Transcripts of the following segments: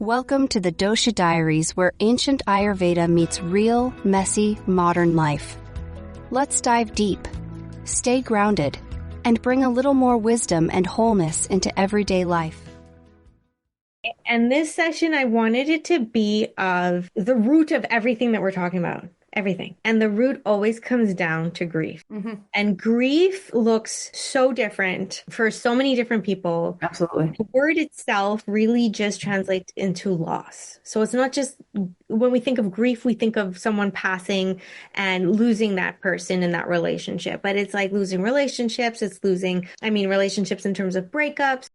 Welcome to the Dosha Diaries, where ancient Ayurveda meets real, messy, modern life. Let's dive deep, stay grounded, and bring a little more wisdom and wholeness into everyday life. And this session, I wanted it to be of the root of everything that we're talking about, everything. And the root always comes down to grief. Mm-hmm. And grief looks so different for so many different people. Absolutely. The word itself really just translates into loss. So it's not just when we think of grief, we think of someone passing and losing that person in that relationship. But it's like losing relationships. It's losing, relationships in terms of breakups,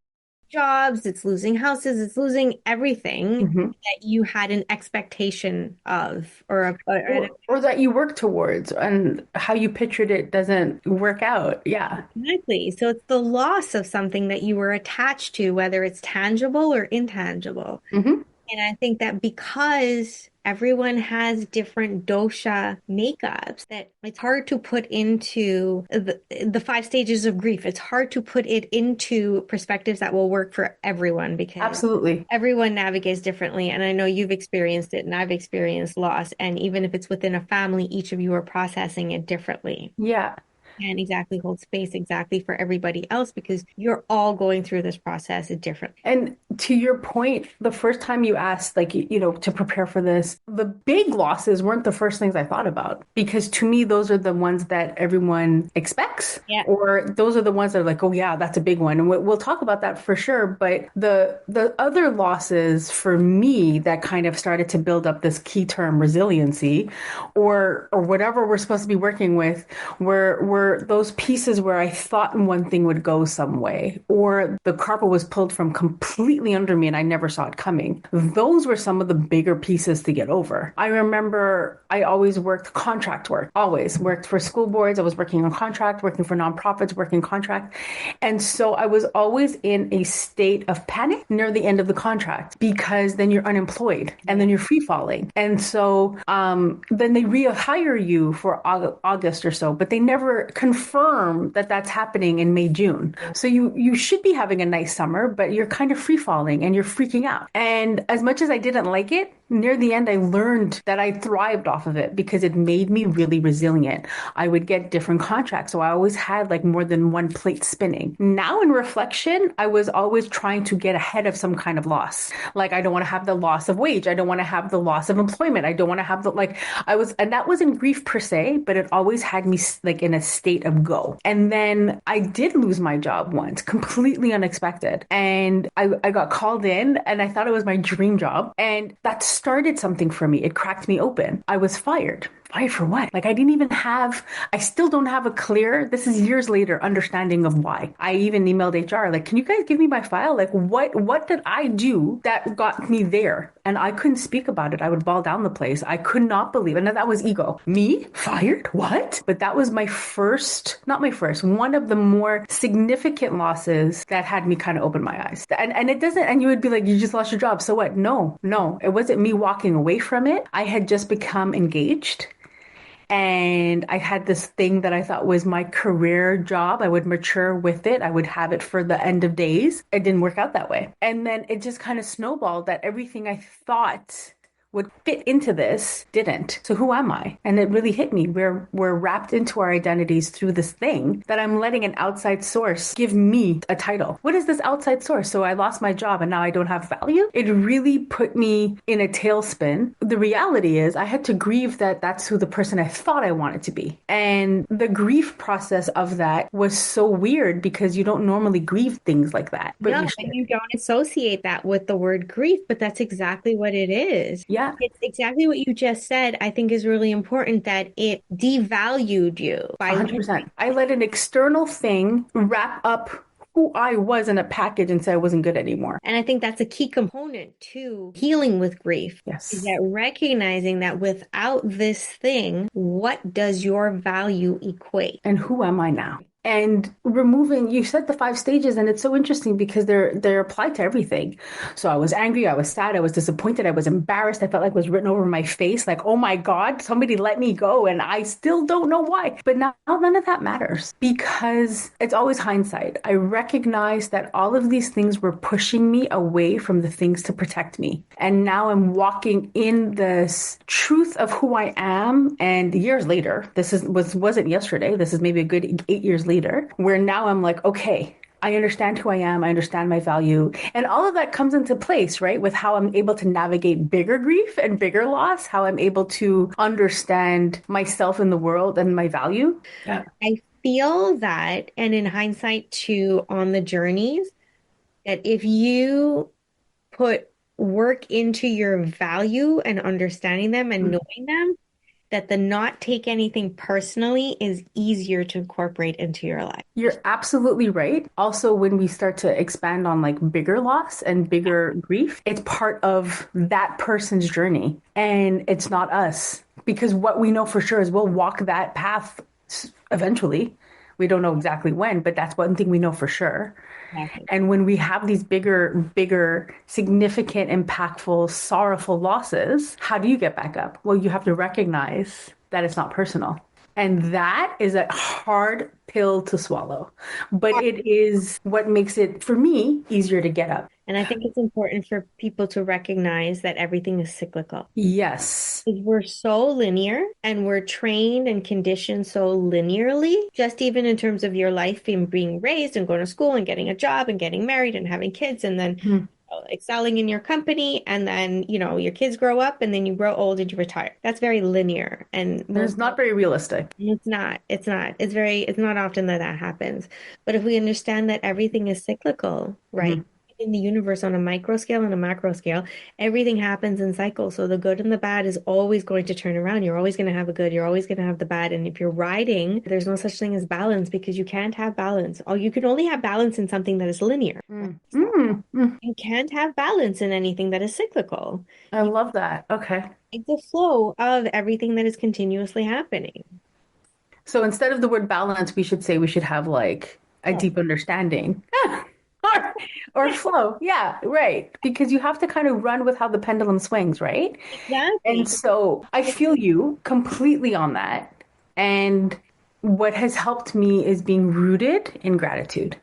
jobs, it's losing houses, it's losing everything that you had an expectation of or that you work towards, and how you pictured it doesn't work out. Yeah. Exactly. So it's the loss of something that you were attached to, whether it's tangible or intangible. Mm-hmm. And I think that because everyone has different dosha makeups, that it's hard to put into the five stages of grief. It's hard to put it into perspectives that will work for everyone because Absolutely. everyone navigates differently. And I know you've experienced it and I've experienced loss. And even if it's within a family, each of you are processing it differently. Yeah. And exactly hold space exactly for everybody else because you're all going through this process differently. And to your point, the first time you asked, like, to prepare for this, the big losses weren't the first things I thought about, because to me, those are the ones that everyone expects, Yeah. or those are the ones that are like, oh yeah, that's a big one. And we'll talk about that for sure. But the other losses for me that kind of started to build up this key term resiliency, or whatever we're supposed to be working with, were those pieces where I thought one thing would go some way, or the carpet was pulled from completely under me and I never saw it coming. Those were some of the bigger pieces to get over. I remember I always worked contract work, always worked for school boards. I was working on contract, working for nonprofits, working contract. And so I was always in a state of panic near the end of the contract, because then you're unemployed and then you're free falling. And so then they rehire you for August or so, but they never confirm that that's happening in May, June. So you should be having a nice summer, but you're kind of free falling and you're freaking out. And as much as I didn't like it, near the end, I learned that I thrived off of it because it made me really resilient. I would get different contracts. So I always had like more than one plate spinning. Now in reflection, I was always trying to get ahead of some kind of loss. Like, I don't want to have the loss of wage. I don't want to have the loss of employment. I don't want to have and that wasn't grief per se, but it always had me like in a state of go. And then I did lose my job once, completely unexpected. And I got called in and I thought it was my dream job. And that started something for me. It cracked me open. I was fired. Fired for what? Like, I still don't have a clear, this is years later, understanding of why. I even emailed HR, like, can you guys give me my file? Like, what did I do that got me there? And I couldn't speak about it. I would ball down the place. I could not believe it. And that was ego. Me? Fired? What? But that was one of the more significant losses that had me kind of open my eyes. And you would be like, you just lost your job. So what? No, it wasn't me walking away from it. I had just become engaged. And I had this thing that I thought was my career job. I would mature with it. I would have it for the end of days. It didn't work out that way. And then it just kind of snowballed that everything I thought would fit into this didn't. So who am I? And it really hit me. We're wrapped into our identities through this thing that I'm letting an outside source give me a title. What is this outside source? So I lost my job and now I don't have value. It really put me in a tailspin. The reality is I had to grieve that that's who the person I thought I wanted to be. And the grief process of that was so weird because you don't normally grieve things like that. But No, and you don't associate that with the word grief, but that's exactly what it is. Yeah. It's exactly what you just said, I think is really important, that it devalued you by 100%. I let an external thing wrap up who I was in a package and say I wasn't good anymore. And I think that's a key component to healing with grief. Yes. Is that recognizing that without this thing, what does your value equate? And who am I now? And removing, you said the 5 stages, and it's so interesting because they're applied to everything. So I was angry, I was sad, I was disappointed, I was embarrassed, I felt like it was written over my face, like, oh my God, somebody let me go, and I still don't know why. But now none of that matters because it's always hindsight. I recognize that all of these things were pushing me away from the things to protect me. And now I'm walking in this truth of who I am. And years later, wasn't yesterday. This is maybe a good 8 years later, where now I'm like, okay, I understand who I am. I understand my value. And all of that comes into place, right? With how I'm able to navigate bigger grief and bigger loss, how I'm able to understand myself in the world and my value. Yeah. I feel that, and in hindsight too, on the journeys, that if you put work into your value and understanding them and knowing them, that the not take anything personally is easier to incorporate into your life. You're absolutely right. Also, when we start to expand on like bigger loss and bigger grief, it's part of that person's journey and it's not us. Because what we know for sure is we'll walk that path eventually. We don't know exactly when, but that's one thing we know for sure. Exactly. And when we have these bigger, significant, impactful, sorrowful losses, how do you get back up? Well, you have to recognize that it's not personal. And that is a hard pill to swallow, but it is what makes it, for me, easier to get up. And I think it's important for people to recognize that everything is cyclical. Yes. Because we're so linear and we're trained and conditioned so linearly, just even in terms of your life being raised and going to school and getting a job and getting married and having kids and then excelling in your company. And then, your kids grow up and then you grow old and you retire. That's very linear. And it's not very realistic. It's not. It's not. It's not often that happens. But if we understand that everything is cyclical, right? In the universe on a micro scale and a macro scale, everything happens in cycles. So the good and the bad is always going to turn around. You're always going to have a good, you're always going to have the bad. And if you're riding, there's no such thing as balance because you can't have balance. Oh, you can only have balance in something that is linear. You can't have balance in anything that is cyclical. I love that. Okay. It's the flow of everything that is continuously happening. So instead of the word balance, we should say we should have like a deep understanding. Or flow. Yeah, right. Because you have to kind of run with how the pendulum swings, right? Exactly. And so I feel you completely on that. And what has helped me is being rooted in gratitude.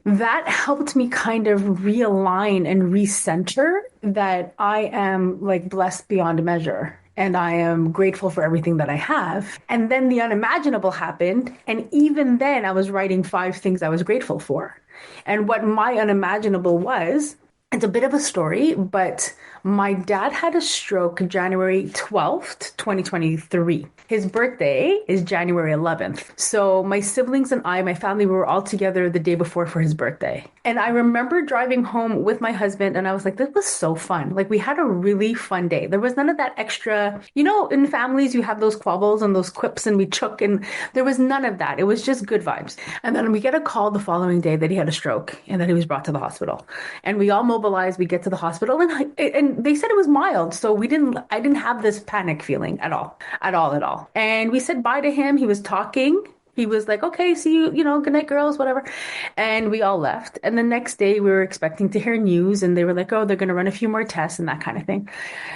That helped me kind of realign and recenter that I am like blessed beyond measure. And I am grateful for everything that I have. And then the unimaginable happened. And even then, I was writing 5 things I was grateful for. And what my unimaginable was, it's a bit of a story, but my dad had a stroke January 12th, 2023. His birthday is January 11th. So my siblings and I, my family, we were all together the day before for his birthday. And I remember driving home with my husband and I was like, this was so fun. Like we had a really fun day. There was none of that extra, in families, you have those quabbles and those quips and we chook and there was none of that. It was just good vibes. And then we get a call the following day that he had a stroke and that he was brought to the hospital. And we all mobilized, we get to the hospital and they said it was mild. So I didn't have this panic feeling at all. And we said bye to him. He was talking. He was like, okay, see you, good night, girls, whatever. And we all left. And the next day we were expecting to hear news and they were like, oh, they're going to run a few more tests and that kind of thing.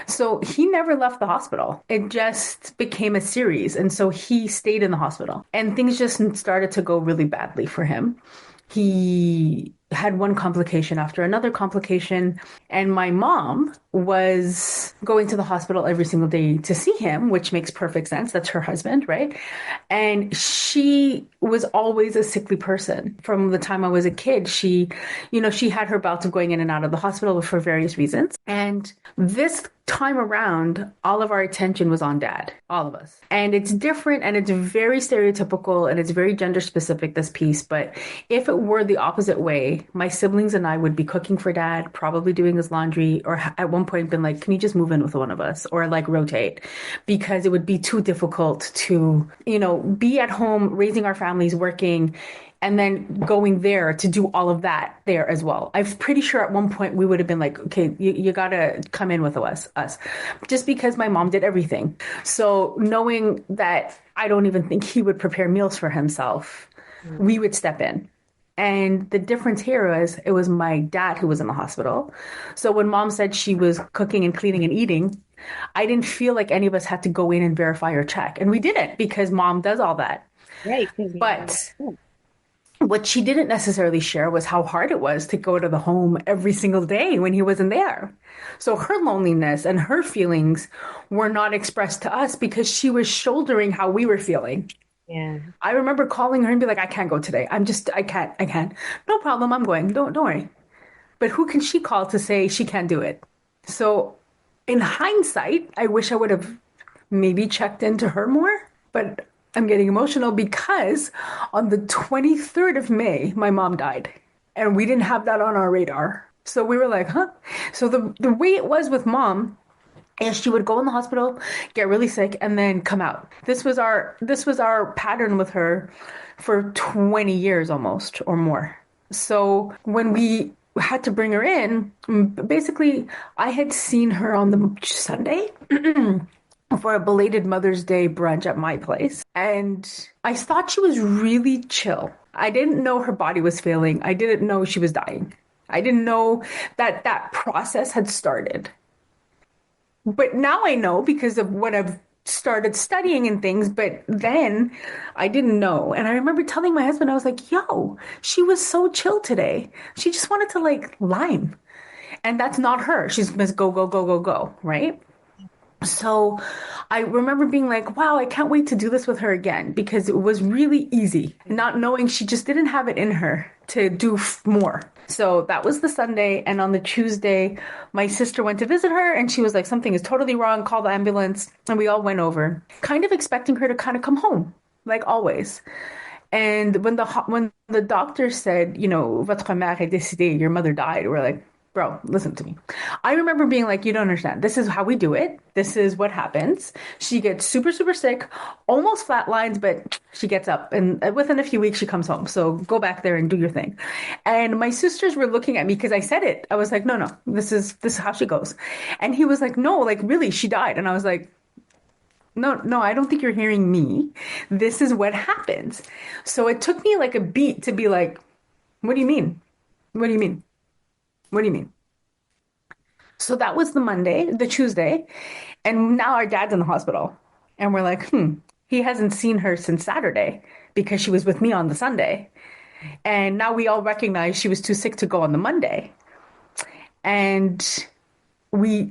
So he never left the hospital. It just became a series. And so he stayed in the hospital and things just started to go really badly for him. He had one complication after another complication. And my mom was going to the hospital every single day to see him, which makes perfect sense. That's her husband, right? And she was always a sickly person. From the time I was a kid, she had her bouts of going in and out of the hospital for various reasons. And this time around, all of our attention was on dad, all of us. And it's different and it's very stereotypical and it's very gender specific, this piece. But if it were the opposite way, my siblings and I would be cooking for dad, probably doing his laundry, or at one point been like, can you just move in with one of us or like rotate? Because it would be too difficult to, be at home, raising our families, working, and then going there to do all of that there as well. I'm pretty sure at one point we would have been like, okay, you got to come in with us, just because my mom did everything. So knowing that I don't even think he would prepare meals for himself we would step in. And the difference here was it was my dad who was in the hospital. So when mom said she was cooking and cleaning and eating, I didn't feel like any of us had to go in and verify or check. And we didn't because mom does all that. Right, because mom. But what she didn't necessarily share was how hard it was to go to the home every single day when he wasn't there. So her loneliness and her feelings were not expressed to us because she was shouldering how we were feeling. Yeah. I remember calling her and be like, I can't go today. I can't. No problem, I'm going. Don't worry. But who can she call to say she can't do it? So in hindsight, I wish I would have maybe checked into her more, but I'm getting emotional because on the 23rd of May, my mom died and we didn't have that on our radar. So we were like, huh? So the way it was with mom is she would go in the hospital, get really sick, and then come out. This was our pattern with her for 20 years almost or more. So when we had to bring her in, basically I had seen her on the Sunday for a belated Mother's Day brunch at my place. And I thought she was really chill. I didn't know her body was failing. I didn't know she was dying. I didn't know that that process had started. But now I know because of what I've started studying and things, but then I didn't know. And I remember telling my husband, I was like, yo, she was so chill today. She just wanted to like lime. And that's not her. She's must go, go, go, go, go, right? So I remember being like, wow, I can't wait to do this with her again because it was really easy, not knowing she just didn't have it in her to do more. So that was the Sunday. And on the Tuesday, my sister went to visit her and she was like, something is totally wrong, call the ambulance. And we all went over, kind of expecting her to kind of come home, like always. And when the doctor said, votre mère est décédée, your mother died, we're like, bro, listen to me. I remember being like, you don't understand. This is how we do it. This is what happens. She gets super, super sick, almost flatlines, but she gets up. And within a few weeks, she comes home. So go back there and do your thing. And my sisters were looking at me because I said it. I was like, no, this is how she goes. And he was like, no, like really, she died. And I was like, no, I don't think you're hearing me. This is what happens. So it took me like a beat to be like, what do you mean? What do you mean? What do you mean? So that was the Tuesday, and now our dad's in the hospital. And we're like, he hasn't seen her since Saturday because she was with me on the Sunday. And now we all recognize she was too sick to go on the Monday. And we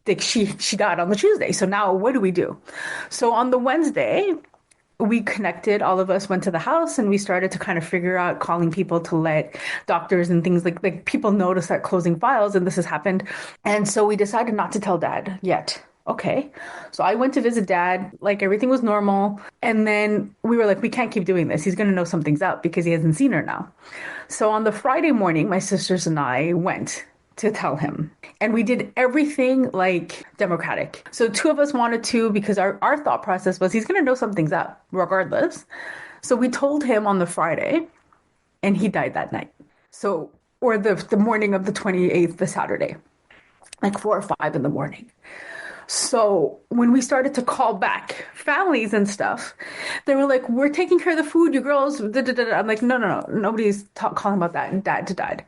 think she died on the Tuesday. So now what do we do? So on the Wednesday, we connected, all of us went to the house and we started to kind of figure out calling people to let doctors and things like people know to start closing files, and this has happened. And so we decided not to tell dad yet. Okay. So I went to visit dad, like everything was normal. And then we were like, we can't keep doing this. He's going to know something's up because he hasn't seen her now. So on the Friday morning, my sisters and I went to tell him. And we did everything like democratic. So two of us wanted to because our thought process was he's going to know something's up regardless. So we told him on the Friday and he died that night. So, or the morning of the 28th, the Saturday, like 4 or 5 in the morning. So when we started to call back families and stuff, they were like, we're taking care of the food, you girls. Da, da, da, da. I'm like, no. Nobody's calling about that. And dad died.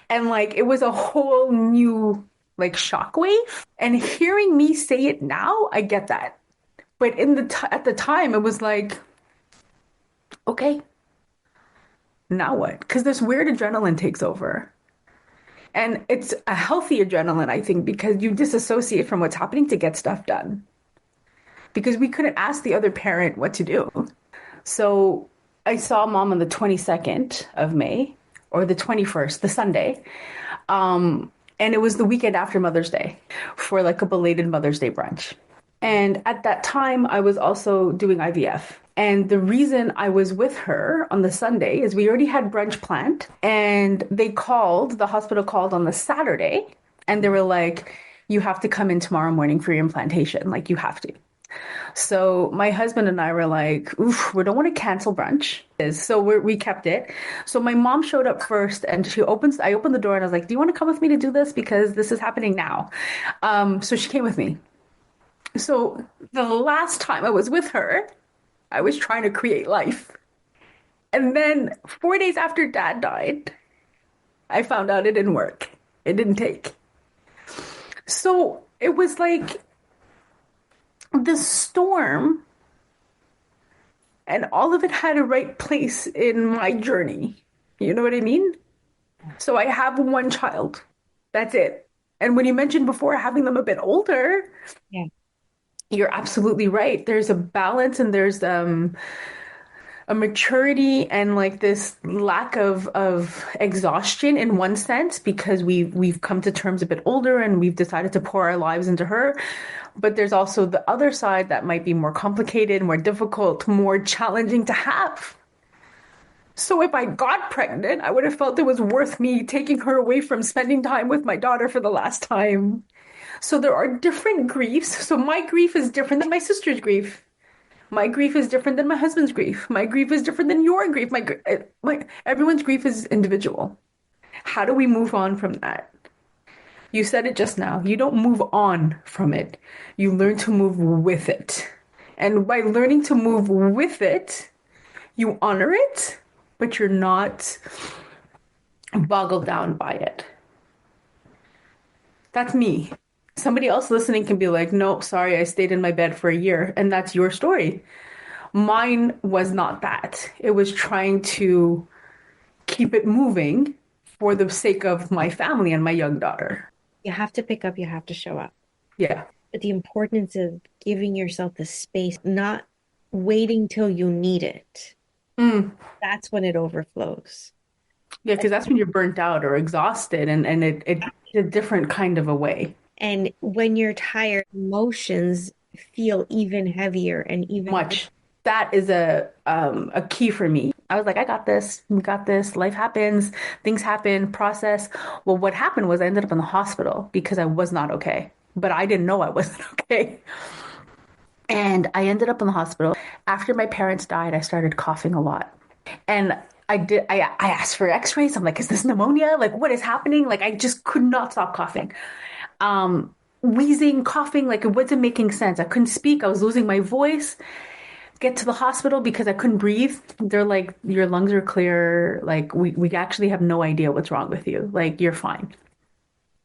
And like, it was a whole new like shockwave. And hearing me say it now, I get that. But at the time, it was like, okay, now what? Because this weird adrenaline takes over. And it's a healthy adrenaline, I think, because you disassociate from what's happening to get stuff done. Because we couldn't ask the other parent what to do. So I saw mom on the 22nd of May, or the 21st, the Sunday. And it was the weekend after Mother's Day for like a belated Mother's Day brunch. And at that time, I was also doing IVF. And the reason I was with her on the Sunday is we already had brunch planned, and the hospital called on the Saturday, and they were like, you have to come in tomorrow morning for your implantation. Like, you have to. So my husband and I were like, oof, we don't want to cancel brunch. So we kept it. So my mom showed up first, and I opened the door and I was like, do you want to come with me to do this? Because this is happening now. So she came with me. So the last time I was with her, I was trying to create life. And then 4 days after dad died, I found out it didn't work. It didn't take. So it was like the storm, and all of it had a right place in my journey. You know what I mean? So I have one child. That's it. And when you mentioned before having them a bit older, Yeah. you're absolutely right. There's a balance and there's a maturity and like this lack of exhaustion in one sense because we've come to terms a bit older and we've decided to pour our lives into her. But there's also the other side that might be more complicated, more difficult, more challenging to have. So if I got pregnant, I would have felt it was worth me taking her away from spending time with my daughter for the last time. So there are different griefs. So my grief is different than my sister's grief. My grief is different than my husband's grief. My grief is different than your grief. Everyone's grief is individual. How do we move on from that? You said it just now. You don't move on from it. You learn to move with it. And by learning to move with it, you honor it, but you're not boggled down by it. That's me. Somebody else listening can be like, no, sorry, I stayed in my bed for a year. And that's your story. Mine was not that. It was trying to keep it moving for the sake of my family and my young daughter. You have to pick up, you have to show up. Yeah. But the importance of giving yourself the space, not waiting till you need it. That's when it overflows. Yeah, because that's when you're burnt out or exhausted and it's a different kind of a way. And when you're tired, emotions feel even heavier and even Much. That is a key for me. I was like, I got this. We got this. Life happens. Things happen. Process. Well, what happened was I ended up in the hospital because I was not okay. But I didn't know I wasn't okay. And I ended up in the hospital. After my parents died, I started coughing a lot. And I asked for x-rays. I'm like, is this pneumonia? Like, what is happening? Like, I just could not stop coughing. Wheezing, coughing, like it wasn't making sense. I couldn't speak. I was losing my voice. Get to the hospital because I couldn't breathe. They're like, your lungs are clear. Like, we actually have no idea what's wrong with you. Like, you're fine.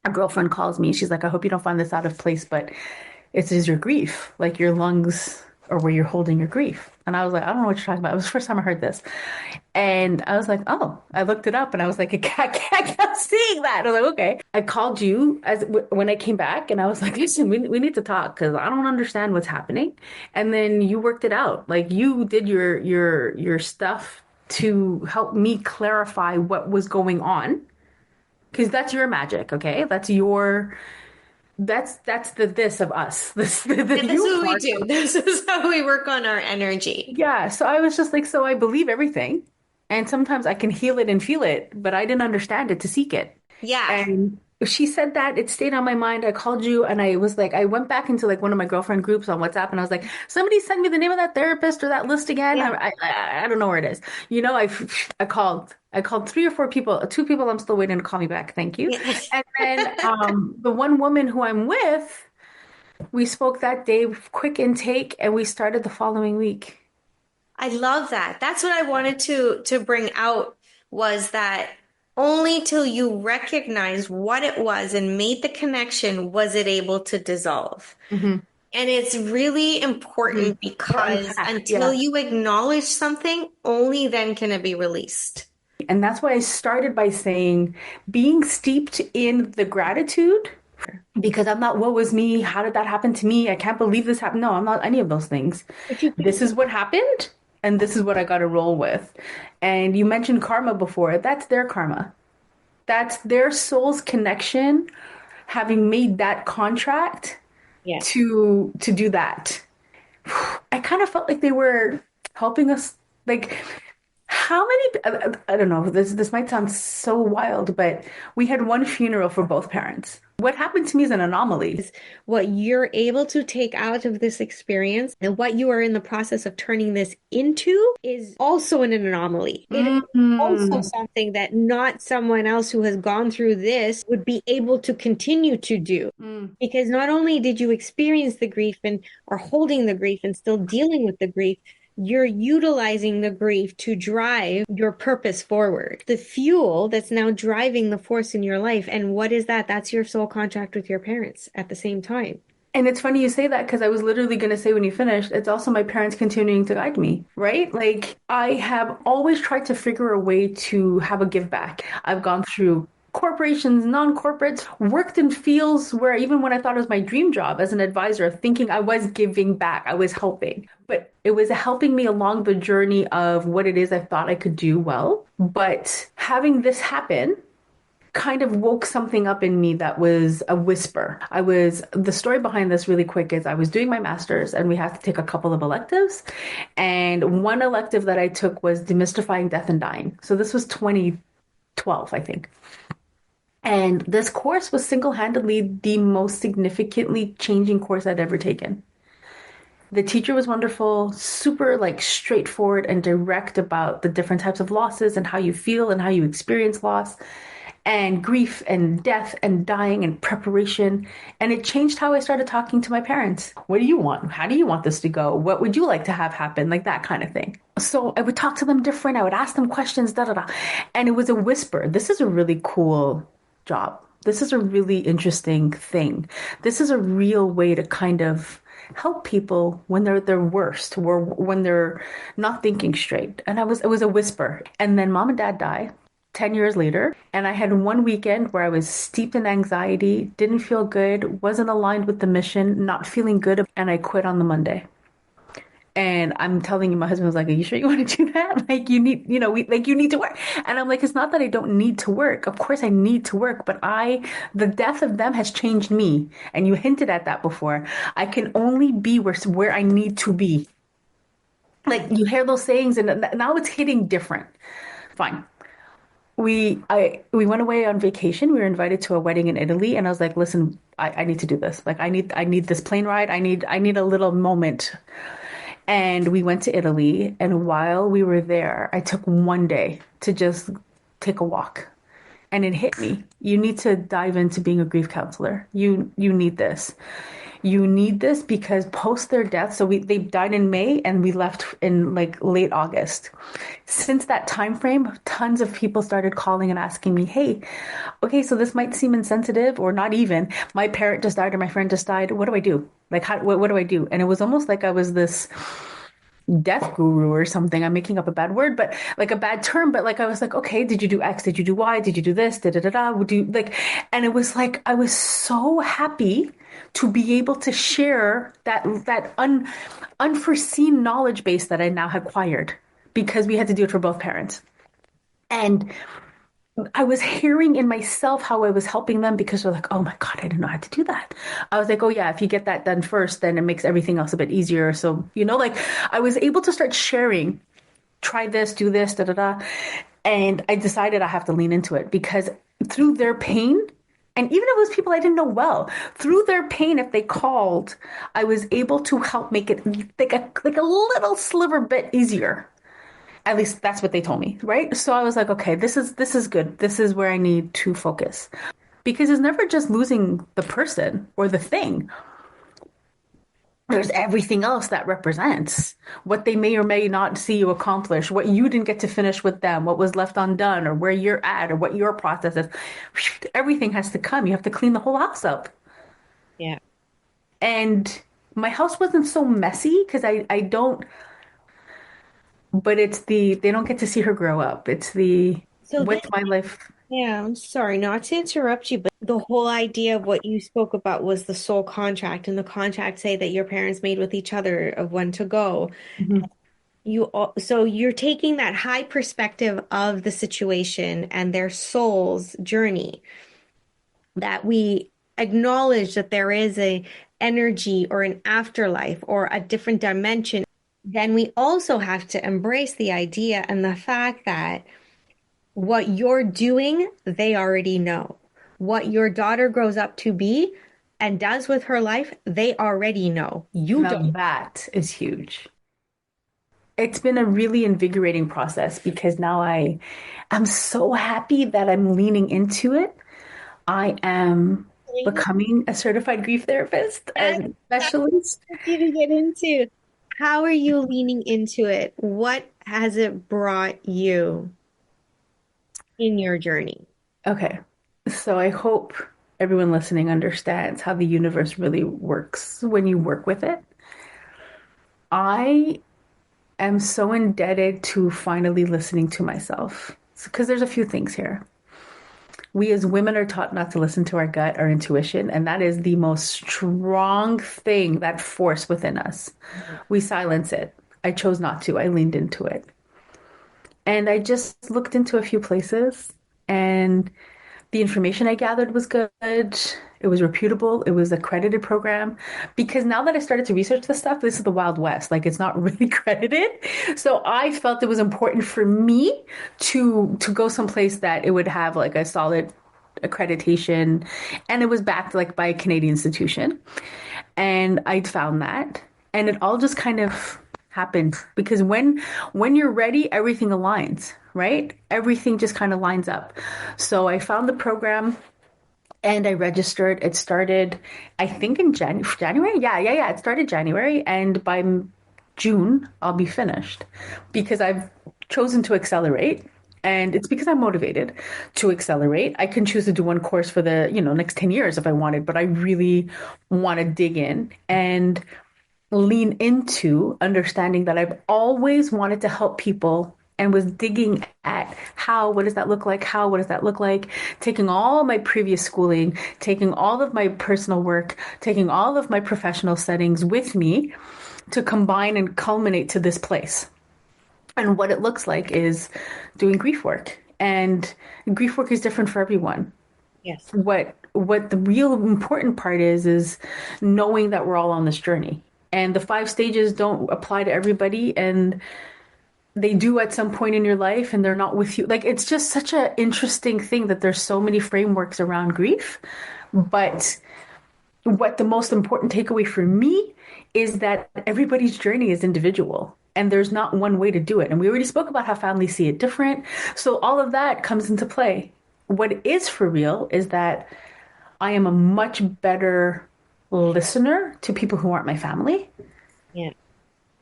A girlfriend calls me. She's like, I hope you don't find this out of place, but it is your grief. Like, your lungs are where you're holding your grief. And I was like, I don't know what you're talking about. It was the first time I heard this. And I was like, oh, I looked it up and I was like, I kept seeing that. I was like, okay. I called you when I came back and I was like, listen, we need to talk because I don't understand what's happening. And then you worked it out. Like you did your stuff to help me clarify what was going on. Because that's your magic, okay? That's the this of us. This is what we do. This is how we work on our energy. Yeah. So I was just like, so I believe everything. And sometimes I can heal it and feel it, but I didn't understand it to seek it. Yeah. And she said that it stayed on my mind. I called you and I was like, I went back into like one of my girlfriend groups on WhatsApp and I was like, somebody send me the name of that therapist or that list again. Yeah. I don't know where it is. You know, I called 3 or 4 people, 2 people I'm still waiting to call me back. Thank you. Yes. And then the one woman who I'm with, we spoke that day, quick intake, and we started the following week. I love that. That's what I wanted to bring out was that only till you recognized what it was and made the connection was it able to dissolve. Mm-hmm. And it's really important because until you acknowledge something, only then can it be released. And that's why I started by saying being steeped in the gratitude, because I'm not, what was me? How did that happen to me? I can't believe this happened. No, I'm not any of those things. This is what happened. And this is what I got to roll with. And you mentioned karma before. That's their karma. That's their soul's connection, having made that contract to do that. I kind of felt like they were helping us. Like, how many, I don't know, this might sound so wild, but we had one funeral for both parents. What happened to me is an anomaly. What you're able to take out of this experience and what you are in the process of turning this into is also an anomaly. It is also something that not someone else who has gone through this would be able to continue to do. Because not only did you experience the grief and are holding the grief and still dealing with the grief, you're utilizing the grief to drive your purpose forward. The fuel that's now driving the force in your life. And what is that? That's your soul contract with your parents at the same time. And it's funny you say that because I was literally going to say when you finished, it's also my parents continuing to guide me, right? Like I have always tried to figure a way to have a give back. I've gone through corporations, non-corporates, worked in fields where even when I thought it was my dream job as an advisor, thinking I was giving back, I was helping. But it was helping me along the journey of what it is I thought I could do well. But having this happen kind of woke something up in me that was a whisper. The story behind this really quick is I was doing my master's and we had to take a couple of electives. And one elective that I took was demystifying death and dying. So this was 2012, I think. And this course was single-handedly the most significantly changing course I'd ever taken. The teacher was wonderful, super like straightforward and direct about the different types of losses and how you feel and how you experience loss and grief and death and dying and preparation. And it changed how I started talking to my parents. What do you want? How do you want this to go? What would you like to have happen? Like that kind of thing. So I would talk to them different. I would ask them questions, da da da. And it was a whisper. This is a really cool job. This is a really interesting thing. This is a real way to kind of help people when they're their worst or when they're not thinking straight. And it was a whisper. And then mom and dad die 10 years later, and I had one weekend where I was steeped in anxiety, didn't feel good, wasn't aligned with the mission, not feeling good, and I quit on the Monday. And I'm telling you, my husband was like, "Are you sure you want to do that? Like, you need, you need to work." And I'm like, "It's not that I don't need to work. Of course, I need to work, but the death of them has changed me." And you hinted at that before. I can only be where I need to be. Like, you hear those sayings, and now it's hitting different. Fine. We went away on vacation. We were invited to a wedding in Italy, and I was like, "Listen, I need to do this. Like, I need this plane ride. I need a little moment." And we went to Italy, and while we were there, I took one day to just take a walk. And it hit me. You need to dive into being a grief counselor. You need this. You need this because post their death, so they died in May and we left in like late August. Since that time frame, tons of people started calling and asking me, "Hey, okay, so this might seem insensitive or not even. My parent just died or my friend just died. What do I do? Like, what do I do?" And it was almost like I was this death guru or something. I'm making up a bad word, but like a bad term, but like I was like, "Okay, did you do X? Did you do Y? Did you do this? Da da da da." Would you like, and it was like I was so happy to be able to share that unforeseen knowledge base that I now had acquired because we had to do it for both parents. And I was hearing in myself how I was helping them because they're like, "Oh my God, I didn't know how to do that." I was like, "Oh yeah, if you get that done first, then it makes everything else a bit easier." So, like I was able to start sharing, try this, do this, da da da. And I decided I have to lean into it because through their pain, and even if it was people I didn't know well, through their pain, if they called, I was able to help make it like a little sliver bit easier. At least that's what they told me, right? So I was like, okay, this is good. This is where I need to focus. Because it's never just losing the person or the thing. There's everything else that represents what they may or may not see you accomplish, what you didn't get to finish with them, what was left undone, or where you're at, or what your process is. Everything has to come. You have to clean the whole house up. Yeah. And my house wasn't so messy because I don't, but they don't get to see her grow up. It's So what's my life. yeah, I'm sorry not to interrupt you, but the whole idea of what you spoke about was the soul contract and the contract say that your parents made with each other of when to go. Mhm. So you're taking that high perspective of the situation and their soul's journey, that we acknowledge that there is a energy or an afterlife or a different dimension. Then we also have to embrace the idea and the fact that what you're doing, they already know. What your daughter grows up to be and does with her life, they already know. You Now don't. that is huge. It's been a really invigorating process because now I'm so happy that I'm leaning into it. I am becoming a certified grief therapist That's and what specialist. I want you to get into. how are you leaning into it? What has it brought you in your journey? Okay. So I hope everyone listening understands how the universe really works when you work with it. I am so indebted to finally listening to myself because there's a few things here. We as women are taught not to listen to our gut, our intuition, and that is the most strong thing, that force within us. We silence it. I chose not to. I leaned into it. And I just looked into a few places, and the information I gathered was good. It was reputable. It was an accredited program. Because now that I started to research this stuff, this is the Wild West. Like, it's not really credited. So I felt it was important for me to go someplace that it would have like a solid accreditation, and it was backed like by a Canadian institution. And I'd found that. And it all just kind of happened because when you're ready, everything aligns, right? Everything just kind of lines up. So I found the program and I registered. It started, I think, in January. Yeah. It started January, and by June I'll be finished because I've chosen to accelerate. And it's because I'm motivated to accelerate. I can choose to do one course for the, next 10 years if I wanted, but I really want to dig in and lean into understanding that I've always wanted to help people and was digging at what does that look like? What does that look like? Taking all my previous schooling, taking all of my personal work, taking all of my professional settings with me to combine and culminate to this place. And what it looks like is doing grief work. And grief work is different for everyone. Yes. What the real important part is knowing that we're all on this journey. And the 5 stages don't apply to everybody, and they do at some point in your life, and they're not with you. Like, it's just such an interesting thing that there's so many frameworks around grief. But what the most important takeaway for me is that everybody's journey is individual. And there's not one way to do it. And we already spoke about how families see it different. So all of that comes into play. What is for real is that I am a much better listener to people who aren't my family. Yeah.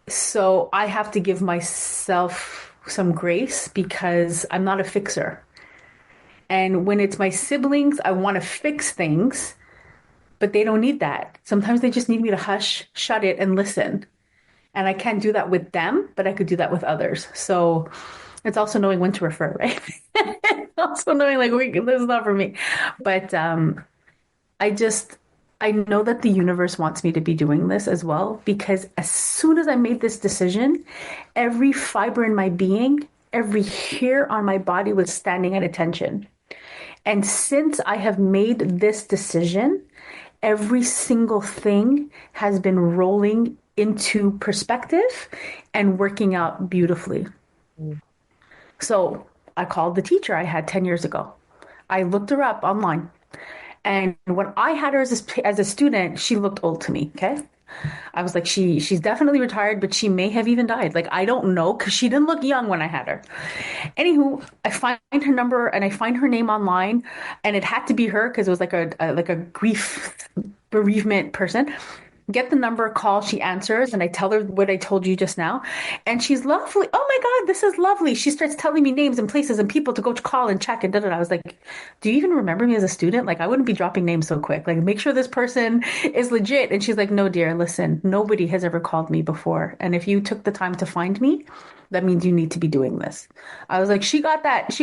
So I have to give myself some grace because I'm not a fixer. And when it's my siblings, I want to fix things, but they don't need that. Sometimes they just need me to hush, shut it, and listen. And I can't do that with them, but I could do that with others. So it's also knowing when to refer, right? Also knowing like, this is not for me. But I know that the universe wants me to be doing this as well, because as soon as I made this decision, every fiber in my being, every hair on my body was standing at attention. And since I have made this decision, every single thing has been rolling into perspective and working out beautifully. So I called the teacher I had 10 years ago. I looked her up online. And when I had her as a student, she looked old to me. Okay. I was like, she's definitely retired, but she may have even died. Like, I don't know, because she didn't look young when I had her. Anywho, I find her number and I find her name online, and it had to be her because it was like a grief bereavement person. Get the number, call, she answers, and I tell her what I told you just now. And she's lovely. Oh my God, this is lovely. She starts telling me names and places and people to go to call and check and da da da. I was like, do you even remember me as a student? Like, I wouldn't be dropping names so quick. Like, make sure this person is legit. And she's like, no, dear, listen, nobody has ever called me before. And if you took the time to find me, that means you need to be doing this. I was like, she got that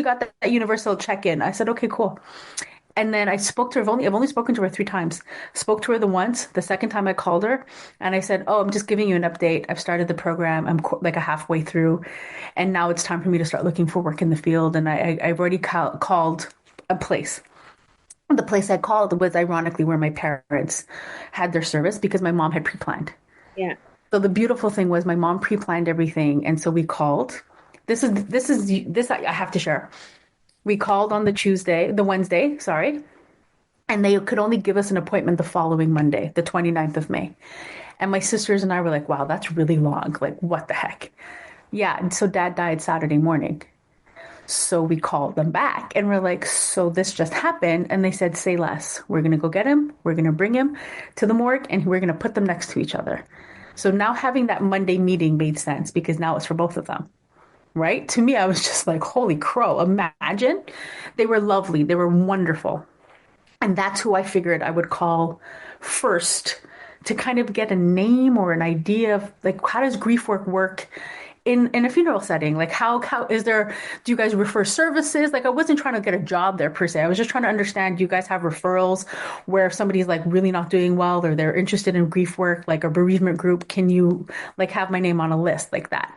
universal check-in. I said, okay, cool. And then I spoke to her. I've only spoken to her 3 times. Spoke to her the once. The second time I called her and I said, oh, I'm just giving you an update. I've started the program. I'm like a halfway through. And now it's time for me to start looking for work in the field. And I've already called a place. The place I called was ironically where my parents had their service because my mom had pre-planned. Yeah. So the beautiful thing was my mom pre-planned everything. And so we called. This I have to share. We called on the Wednesday, and they could only give us an appointment the following Monday, the 29th of May. And my sisters and I were like, wow, that's really long. Like, what the heck? Yeah. And so Dad died Saturday morning. So we called them back and we're like, so this just happened. And they said, say less. We're going to go get him. We're going to bring him to the morgue and we're going to put them next to each other. So now having that Monday meeting made sense because now it's for both of them. Right? To me, I was just like, holy crow, imagine. They were lovely. They were wonderful. And that's who I figured I would call first to kind of get a name or an idea of like how does grief work in a funeral setting? Like how is there, do you guys refer services? Like I wasn't trying to get a job there per se. I was just trying to understand, do you guys have referrals where if somebody's like really not doing well or they're interested in grief work, like a bereavement group, can you like have my name on a list like that?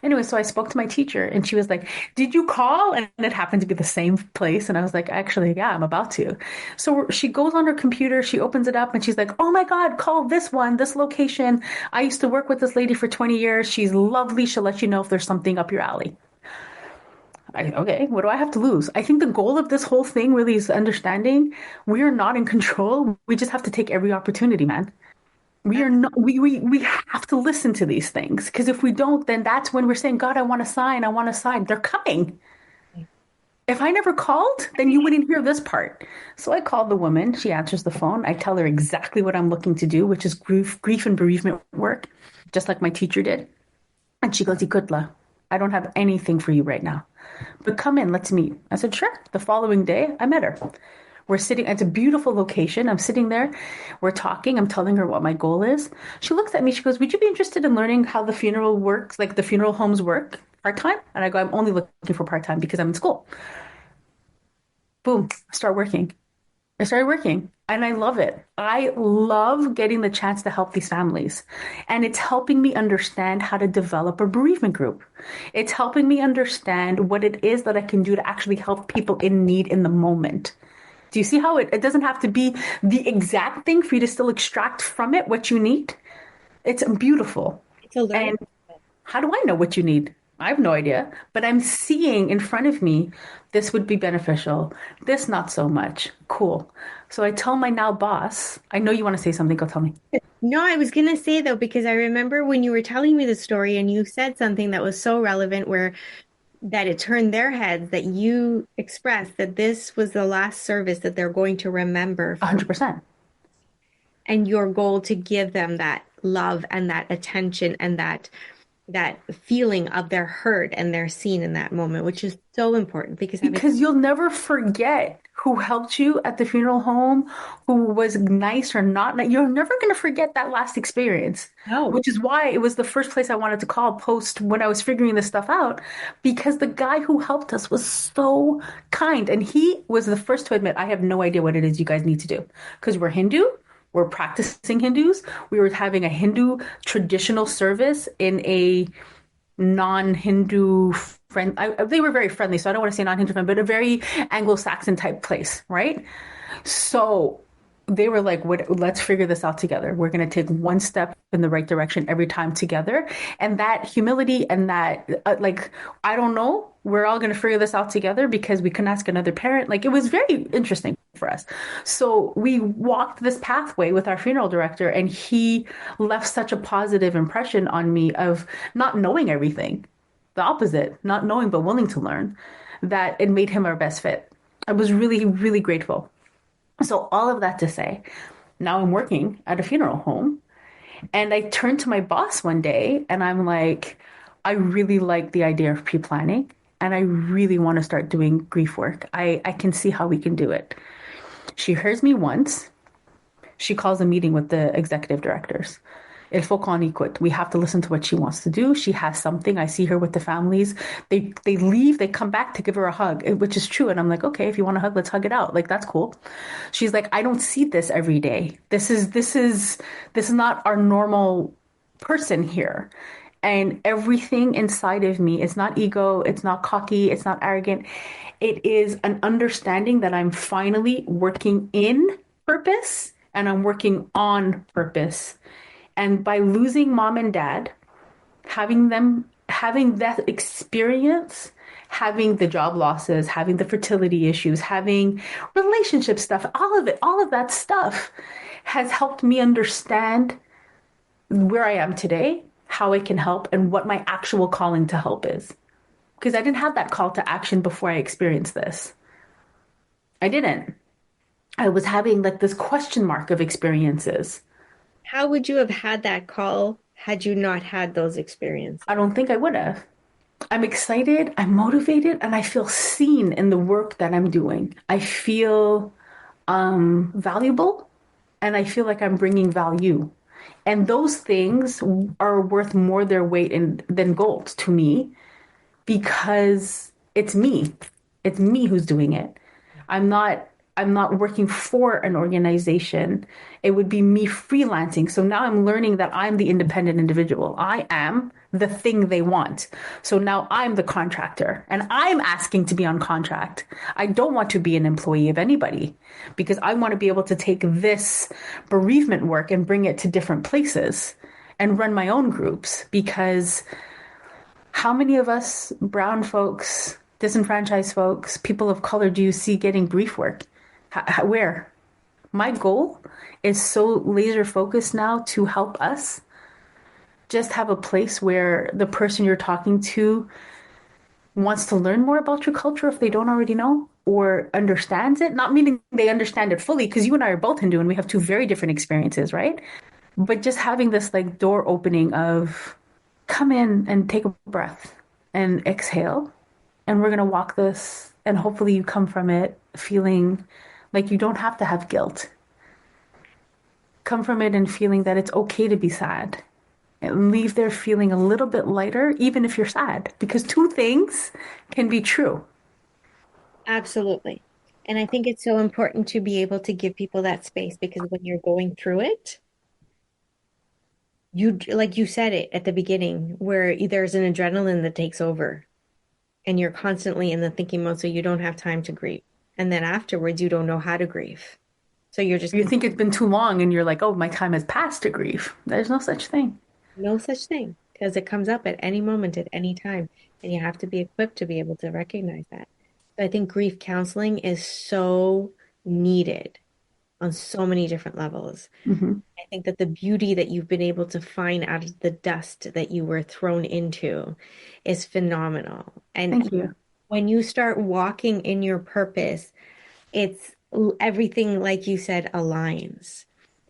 Anyway, so I spoke to my teacher and she was like, "Did you call?" And it happened to be the same place. And I was like, "Actually, yeah, I'm about to." So she goes on her computer, she opens it up and she's like, "Oh my God, call this one, this location. I used to work with this lady for 20 years. She's lovely. She'll let you know if there's something up your alley." Okay, what do I have to lose? I think the goal of this whole thing really is understanding we are not in control. We just have to take every opportunity, man. We are not, we have to listen to these things because if we don't, then that's when we're saying, God, I want to sign. I want to sign. They're coming. If I never called, then you wouldn't hear this part. So I called the woman. She answers the phone. I tell her exactly what I'm looking to do, which is grief and bereavement work, just like my teacher did. And she goes, Ikutla, I don't have anything for you right now, but come in, let's meet. I said, sure. The following day, I met her. We're sitting, it's a beautiful location. I'm sitting there, we're talking, I'm telling her what my goal is. She looks at me, she goes, would you be interested in learning how the funeral works, like the funeral homes work part-time? And I go, I'm only looking for part-time because I'm in school. Boom, start working. I started working and I love it. I love getting the chance to help these families. And it's helping me understand how to develop a bereavement group. It's helping me understand what it is that I can do to actually help people in need in the moment. Do you see how it doesn't have to be the exact thing for you to still extract from it what you need? It's beautiful. It's a learning. And how do I know what you need? I have no idea, but I'm seeing in front of me, this would be beneficial. This, not so much. Cool. So I tell my now boss, I know you want to say something. Go tell me. No, I was gonna say though, because I remember when you were telling me the story and you said something that was so relevant where that it turned their heads that you expressed that this was the last service that they're going to remember 100%. and your goal to give them that love and that attention and that feeling of they're heard and they're seen in that moment, which is so important because you'll never forget who helped you at the funeral home, who was nice or not. You're never going to forget that last experience, no. which is why it was the first place I wanted to call post when I was figuring this stuff out, because the guy who helped us was so kind. And he was the first to admit, I have no idea what it is you guys need to do because we're Hindu. We're practicing Hindus. We were having a Hindu traditional service in a non-Hindu friend. They were very friendly, so I don't want to say non-Hindu friend, but a very Anglo-Saxon type place, right? So they were like, let's figure this out together. We're going to take one step in the right direction every time together. And that humility and that, I don't know, we're all going to figure this out together because we couldn't ask another parent. Like, it was very interesting for us. So we walked this pathway with our funeral director, and he left such a positive impression on me of not knowing everything, the opposite, not knowing but willing to learn, that it made him our best fit. I was really, really grateful. So all of that to say, now I'm working at a funeral home, and I turned to my boss one day and I'm like, I really like the idea of pre-planning and I really want to start doing grief work. I can see how we can do it. She hears me once. She calls a meeting with the executive directors. Il faut qu'on écoute. We have to listen to what she wants to do. She has something. I see her with the families. They leave. They come back to give her a hug, which is true. And I'm like, okay, if you want a hug, let's hug it out. Like, that's cool. She's like, I don't see this every day. This is not our normal person here. And everything inside of me, it's not ego, it's not cocky, it's not arrogant. It is an understanding that I'm finally working in purpose and I'm working on purpose. And by losing mom and dad, having that experience, having the job losses, having the fertility issues, having relationship stuff, all of that stuff has helped me understand where I am today, how I can help, and what my actual calling to help is. Because I didn't have that call to action before I experienced this. I didn't. I was having like this question mark of experiences. How would you have had that call had you not had those experiences. I don't think I would have. I'm excited, I'm motivated, and I feel seen in the work that I'm doing. I feel valuable, and I feel like I'm bringing value. And those things are worth more their weight than gold to me because it's me. It's me who's doing it. I'm not I'm not working for an organization. It would be me freelancing. So now I'm learning that I'm the independent individual. I am the thing they want. So now I'm the contractor and I'm asking to be on contract. I don't want to be an employee of anybody because I want to be able to take this bereavement work and bring it to different places and run my own groups because how many of us brown folks, disenfranchised folks, people of color do you see getting grief work? Where? My goal is so laser focused now to help us just have a place where the person you're talking to wants to learn more about your culture if they don't already know or understands it. Not meaning they understand it fully, because you and I are both Hindu and we have two very different experiences, right? But just having this like door opening of come in and take a breath and exhale. And we're going to walk this. And hopefully you come from it feeling like you don't have to have guilt. Come from it and feeling that it's okay to be sad. And leave there feeling a little bit lighter, even if you're sad, because two things can be true. Absolutely. And I think it's so important to be able to give people that space because when you're going through it, you, like you said it at the beginning, where there's an adrenaline that takes over and you're constantly in the thinking mode, so you don't have time to grieve. And then afterwards, you don't know how to grieve. So you're just You think it's been too long and you're like, oh, my time has passed to grieve. There's no such thing. no such thing because it comes up at any moment, at any time. And you have to be equipped to be able to recognize that. So I think grief counseling is so needed on so many different levels. Mm-hmm. I think that the beauty that you've been able to find out of the dust that you were thrown into is phenomenal. Thank And you. when you start walking in your purpose, it's everything, like you said, aligns.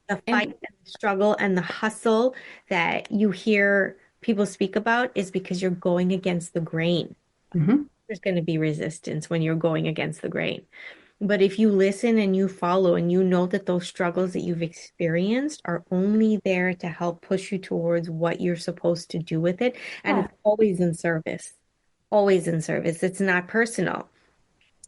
The fight And and the struggle and the hustle that you hear people speak about is because you're going against the grain. mhm. There's going to be resistance when you're going against the grain. But if you listen and you follow and you know that those struggles that you've experienced are only there to help push you towards what you're supposed to do with it, and Yeah. it's always in service, always in service. It's not personal.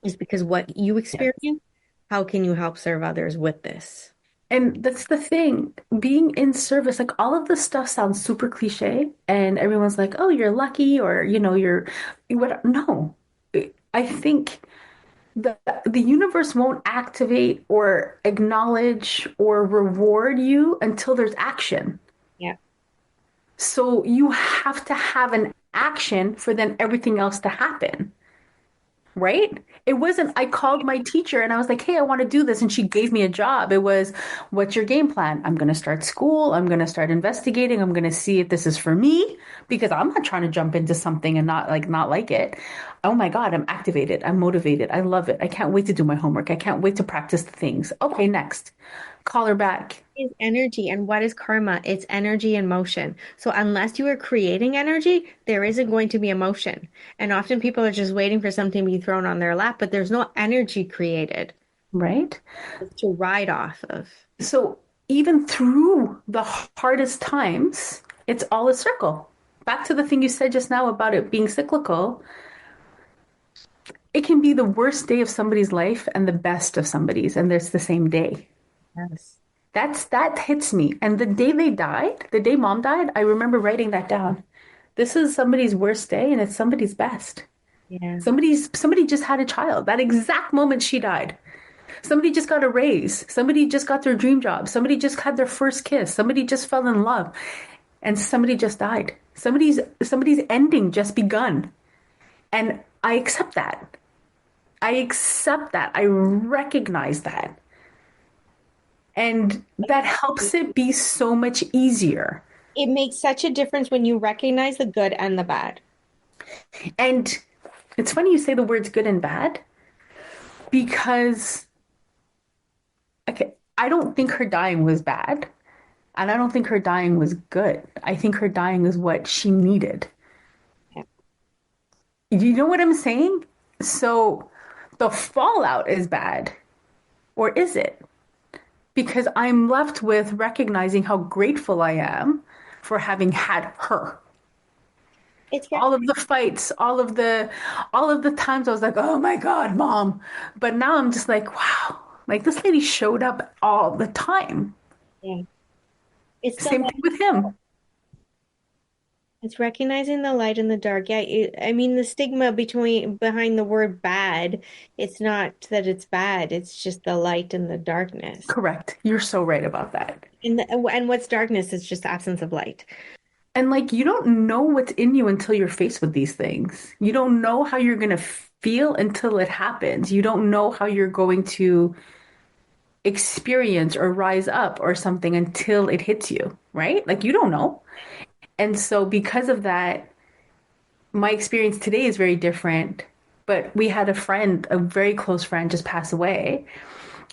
It's because what you Yes. experience, how can you help serve others with this? And that's the thing, being in service, like all of this stuff sounds super cliche, and everyone's like, oh, you're lucky, or, you're what? No, I think the the universe won't activate or acknowledge or reward you until there's action. Yeah. So you have to have an action for then everything else to happen. Right? It wasn't, I called my teacher and I was like, hey, I want to do this. And she gave me a job. It was, what's your game plan? I'm going to start school. I'm going to start investigating. I'm going to see if this is for me because I'm not trying to jump into something and not like it. Oh my God, I'm activated. I'm motivated. I love it. I can't wait to do my homework. I can't wait to practice the things. Okay, next. Call her back. Is energy. And what is karma? It's energy and motion. So unless you are creating energy, there isn't going to be emotion. And often people are just waiting for something to be thrown on their lap, but there's no energy created Right? to ride off of. So even through the hardest times, it's all a circle. Back to the thing you said just now about it being cyclical. It can be the worst day of somebody's life and the best of somebody's, and there's the same day. Yes. That hits me. And the day they died, the day mom died, I remember writing that down. This is somebody's worst day and it's somebody's best. Yeah. Somebody just had a child. That exact moment she died. Somebody just got a raise. Somebody just got their dream job. Somebody just had their first kiss. Somebody just fell in love. And somebody just died. Somebody's ending just begun. And I accept that. I accept that. I recognize that. And that helps it be so much easier. It makes such a difference when you recognize the good and the bad. And it's funny you say the words good and bad because okay, I don't think her dying was bad. And I don't think her dying was good. I think her dying is what she needed. Yeah. You know what I'm saying? So the fallout is bad, or is it? Because I'm left with recognizing how grateful I am for having had her. It's All of the fights, all of the times I was like, "Oh my God, mom." But now I'm just like, "Wow." Like this lady showed up all the time. yeah. It's the Same thing with him. It's recognizing the light and the dark. Yeah, I mean the stigma between behind the word bad, it's not that it's bad, it's just the light and the darkness. Correct. You're so right about that. And what's darkness? It's just absence of light. And like you don't know what's in you until you're faced with these things. You don't know how you're going to feel until it happens. You don't know how you're going to experience or rise up or something until it hits you, right? Like you don't know. And so because of that, my experience today is very different. But we had a friend, a very close friend, just pass away,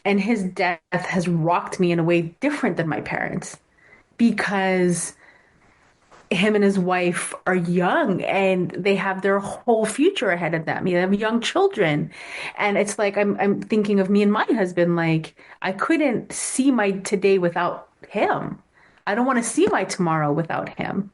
and his death has rocked me in a way different than my parents because him and his wife are young and they have their whole future ahead of them. They have young children. And it's like I'm thinking of me and my husband, like I couldn't see my today without him. I don't want to see my tomorrow without him.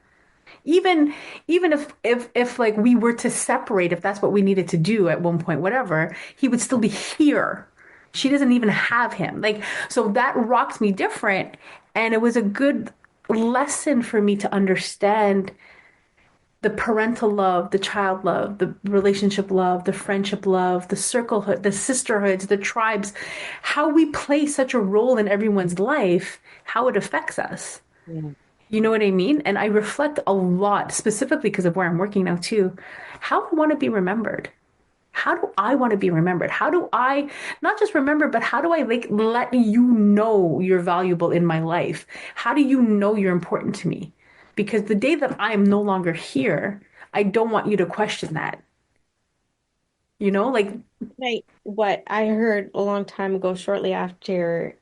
Even if like we were to separate, if that's what we needed to do at one point, whatever, he would still be here. She doesn't even have him. Like, so that rocked me different. And it was a good lesson for me to understand the parental love, the child love, the relationship love, the friendship love, the circlehood, the sisterhoods, the tribes, how we play such a role in everyone's life, how it affects us. Yeah. You know what I mean? And I reflect a lot, specifically because of where I'm working now too. How I want to be remembered. How do I want to be remembered? How do I not just remember, but how do I like let you know you're valuable in my life? How do you know you're important to me? Because the day that I am no longer here, I don't want you to question that. You know, like, What I heard a long time ago, shortly after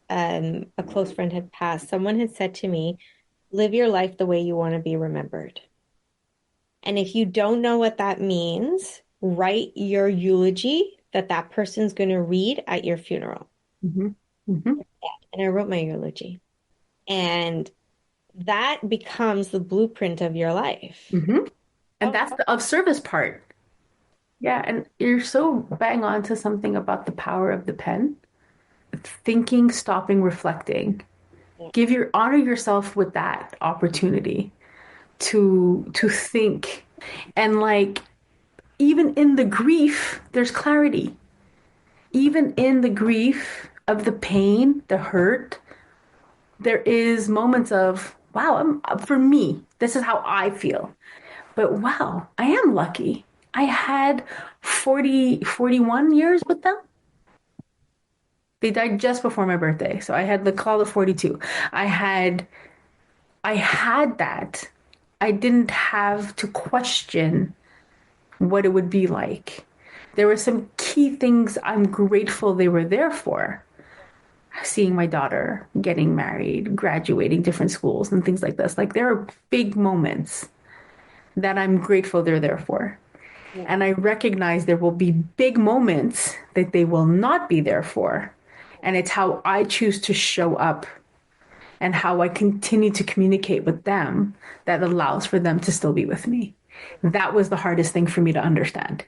a close friend had passed, someone had said to me, live your life the way you want to be remembered. And if you don't know what that means, write your eulogy that that person's going to read at your funeral. hmm hmm And I wrote my eulogy. And that becomes the blueprint of your life. hmm and Oh, that's the of service part. Yeah, and you're so bang on to something about the power of the pen. Thinking, stopping, reflecting. yeah. Give your honor yourself with that opportunity to think. And like even in the grief, there's clarity. Even in the grief of the pain, the hurt, there is moments of, wow, for me, this is how I feel. But wow, I am lucky. I had 41 years with them. They died just before my birthday. So I had the call of 42. I had I had that. I didn't have to question what it would be like. There were some key things I'm grateful they were there for. Seeing my daughter getting married, graduating different schools, and things like this. Like, there are big moments that I'm grateful they're there for. Yeah. And I recognize there will be big moments that they will not be there for. And it's how I choose to show up and how I continue to communicate with them that allows for them to still be with me. That was the hardest thing for me to understand.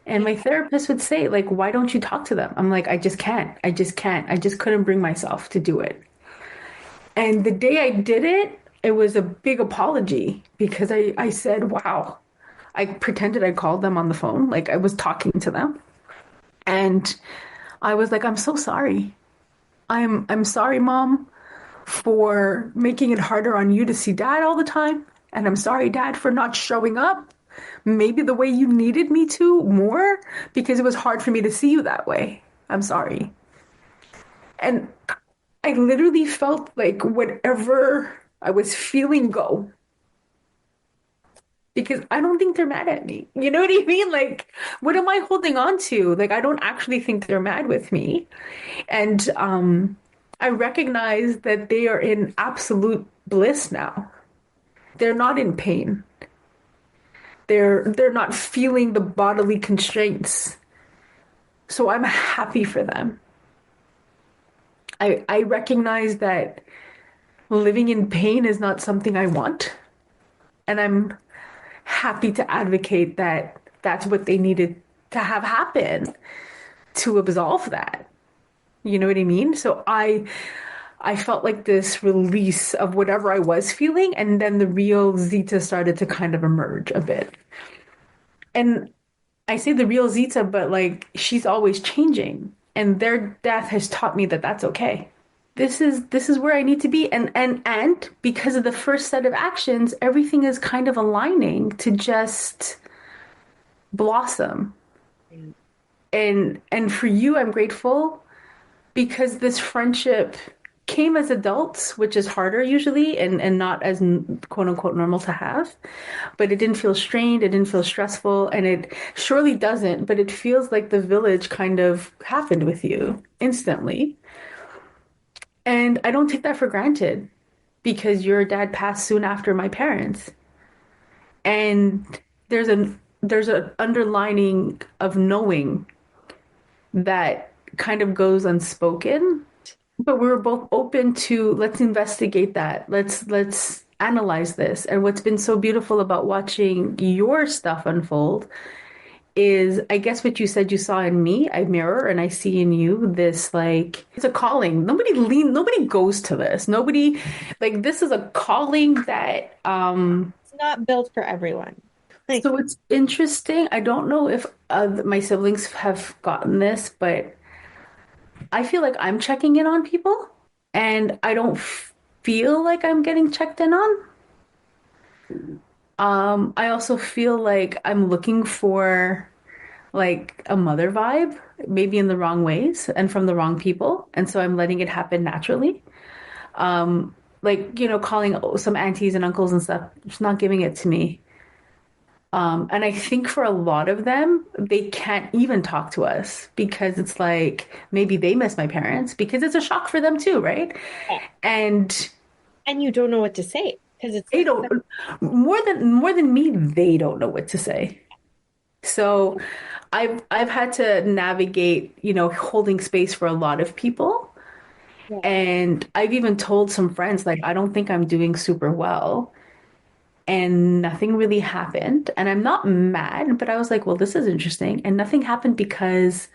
And my therapist would say, like, why don't you talk to them? I'm like, I just can't. I just can't. I just couldn't bring myself to do it. And the day I did it, it was a big apology because I said, wow. I pretended I called them on the phone, like I was talking to them. And I was like, I'm so sorry. I'm sorry, mom, for making it harder on you to see dad all the time. And I'm sorry, dad, for not showing up maybe the way you needed me to more because it was hard for me to see you that way. I'm sorry. And I literally felt like whatever I was feeling go because I don't think they're mad at me. You know what I mean? Like, what am I holding on to? Like, I don't actually think they're mad with me. And I recognize that they are in absolute bliss now. They're not in pain. They're not feeling the bodily constraints. So I'm happy for them. I recognize that living in pain is not something I want. And I'm happy to advocate that that's what they needed to have happen to absolve that. You know what I mean? So I felt like this release of whatever I was feeling, and then the real Zita started to kind of emerge a bit. And I say the real Zita, but like she's always changing, and their death has taught me that that's okay. This is where I need to be, and because of the first set of actions, everything is kind of aligning to just blossom. And for you, I'm grateful because this friendship came as adults, which is harder usually and not as quote unquote normal to have. But it didn't feel strained, it didn't feel stressful, and it surely doesn't, but it feels like the village kind of happened with you instantly. And I don't take that for granted because your dad passed soon after my parents. And there's an underlining of knowing that kind of goes unspoken. But we were both open to let's investigate that. Let's analyze this. And what's been so beautiful about watching your stuff unfold is I guess what you said you saw in me, I mirror and I see in you this like it's a calling. Nobody goes to this. Nobody like this is a calling that It's not built for everyone. Like, so it's interesting. I don't know if my siblings have gotten this, but I feel like I'm checking in on people and I don't feel like I'm getting checked in on. I also feel like I'm looking for like a mother vibe, maybe in the wrong ways and from the wrong people. And so I'm letting it happen naturally. Like, calling some aunties and uncles and stuff, just not giving it to me. And I think for a lot of them, they can't even talk to us because it's like maybe they miss my parents because it's a shock for them too, right? yeah. And And you don't know what to say because it's they don't more than me, they don't know what to say. So I've had to navigate, holding space for a lot of people. yeah, And I've even told some friends like I don't think I'm doing super well. And nothing really happened. And I'm not mad, but I was like, well, this is interesting. And nothing happened because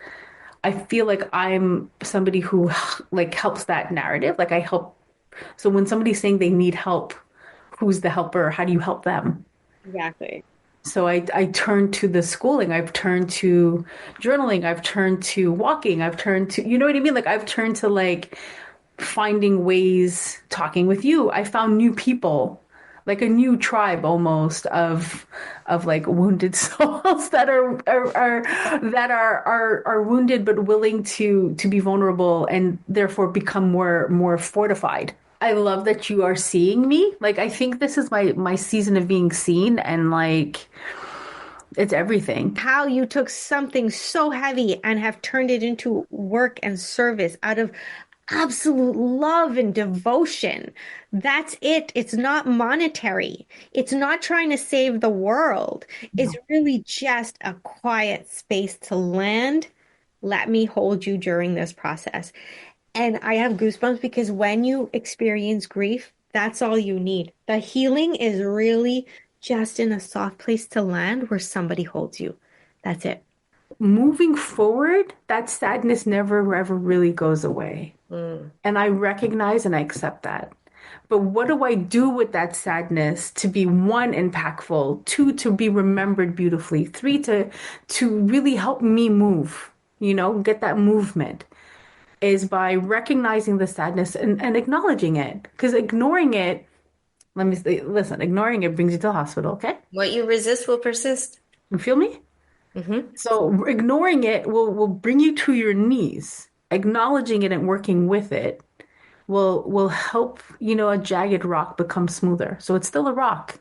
I feel like I'm somebody who like helps that narrative. Like I help. So when somebody's saying they need help, who's the helper? How do you help them? exactly. So I turned to the schooling. I've turned to journaling. I've turned to walking. I've turned to, you know what I mean? Like I've turned to like finding ways, talking with you. I found new people, like a new tribe almost of like wounded souls that are wounded but willing to be vulnerable and therefore become more fortified. I love that you are seeing me. Like I think this is my season of being seen and like it's everything. How you took something so heavy and have turned it into work and service out of absolute love and devotion. That's it. It's not monetary. It's not trying to save the world. It's really just a quiet space to land. Let me hold you during this process. And I have goosebumps because when you experience grief, that's all you need. The healing is really just in a soft place to land where somebody holds you. That's it. Moving forward, that sadness never ever really goes away. Mm. And I recognize and I accept that. But what do I do with that sadness to be one, impactful, two, to be remembered beautifully, three, to really help me move, get that movement is by recognizing the sadness and acknowledging it. Because ignoring it, let me say, listen, ignoring it brings you to the hospital, okay? What you resist will persist. You feel me? Hmm. So ignoring it will bring you to your knees. Acknowledging it and working with it will help, a jagged rock become smoother. So it's still a rock,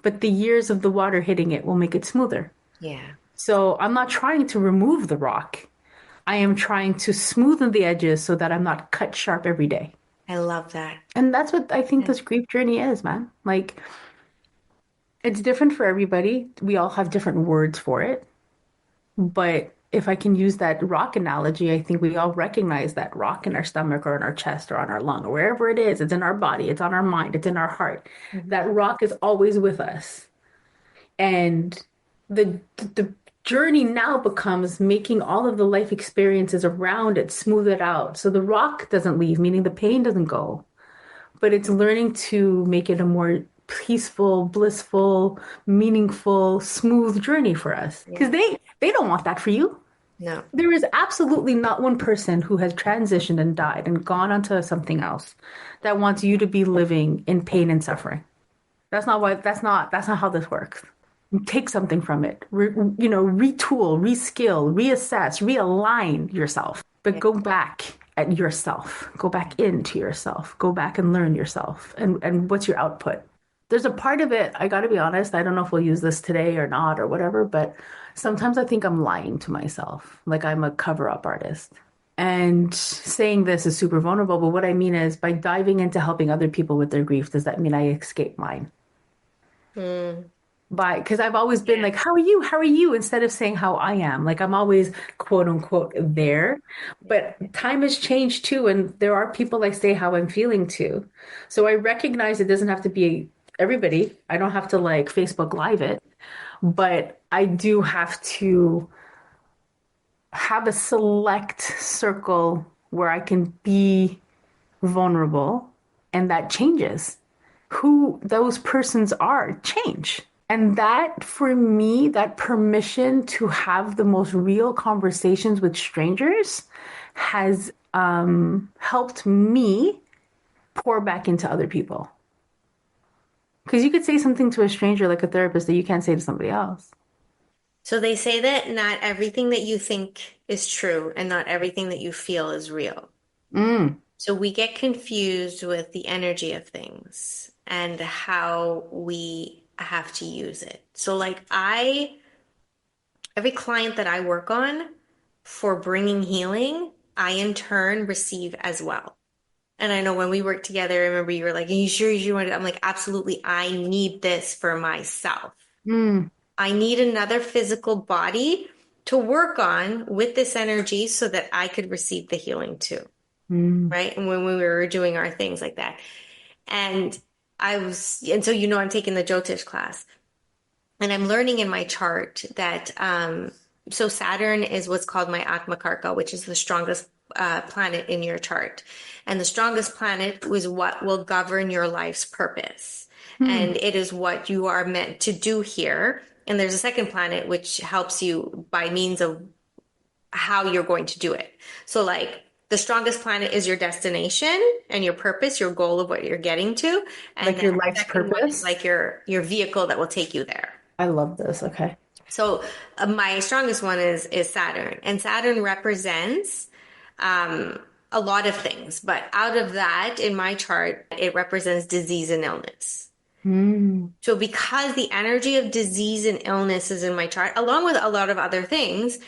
but the years of the water hitting it will make it smoother. Yeah. So I'm not trying to remove the rock. I am trying to smoothen the edges so that I'm not cut sharp every day. I love that. And that's what I think this grief journey is, man. Like, it's different for everybody. We all have different words for it. But if I can use that rock analogy, I think we all recognize that rock in our stomach or in our chest or on our lung or wherever it is. It's in our body, it's on our mind, it's in our heart. That rock is always with us. And the journey now becomes making all of the life experiences around it smooth it out. So the rock doesn't leave, meaning the pain doesn't go, but it's learning to make it a more peaceful, blissful, meaningful, smooth journey for us. Because they don't want that for you. No. There is absolutely not one person who has transitioned and died and gone on to something else that wants you to be living in pain and suffering. That's not how this works. Take something from it. Retool, reskill, reassess, realign yourself. But go back at yourself. Go back into yourself. Go back and learn yourself. And what's your output? There's a part of it, I got to be honest, I don't know if we'll use this today or not or whatever, but sometimes I think I'm lying to myself. Like I'm a cover-up artist. And saying this is super vulnerable, but what I mean is by diving into helping other people with their grief, does that mean I escape mine? Because I've always been like, how are you? How are you? Instead of saying how I am. Like I'm always quote unquote there. But time has changed too. And there are people I say how I'm feeling to. So I recognize it doesn't have to be everybody. I don't have to like Facebook Live it. But I do have to have a select circle where I can be vulnerable, and that changes. Who those persons are change. And that, for me, that permission to have the most real conversations with strangers has helped me pour back into other people. Because you could say something to a stranger like a therapist that you can't say to somebody else. So they say that not everything that you think is true and not everything that you feel is real. So we get confused with the energy of things and how we have to use it. So like every client that I work on for bringing healing, I in turn receive as well. And I know when we worked together, I remember you were like, are you sure you want it? I'm like, absolutely. I need this for myself. I need another physical body to work on with this energy so that I could receive the healing too. Right. And when we were doing our things like that. And and so, I'm taking the Jyotish class and I'm learning in my chart that, so Saturn is what's called my Atma Karka, which is the strongest planet in your chart. And the strongest planet is what will govern your life's purpose. And it is what you are meant to do here. And there's a second planet which helps you by means of how you're going to do it. So like the strongest planet is your destination and your purpose, your goal of what you're getting to. And like your life's second one is purpose? like your vehicle that will take you there. I love this. Okay. So my strongest one is Saturn, and Saturn represents a lot of things, but out of that in my chart, it represents disease and illness. So because the energy of disease and illness is in my chart, along with a lot of other things,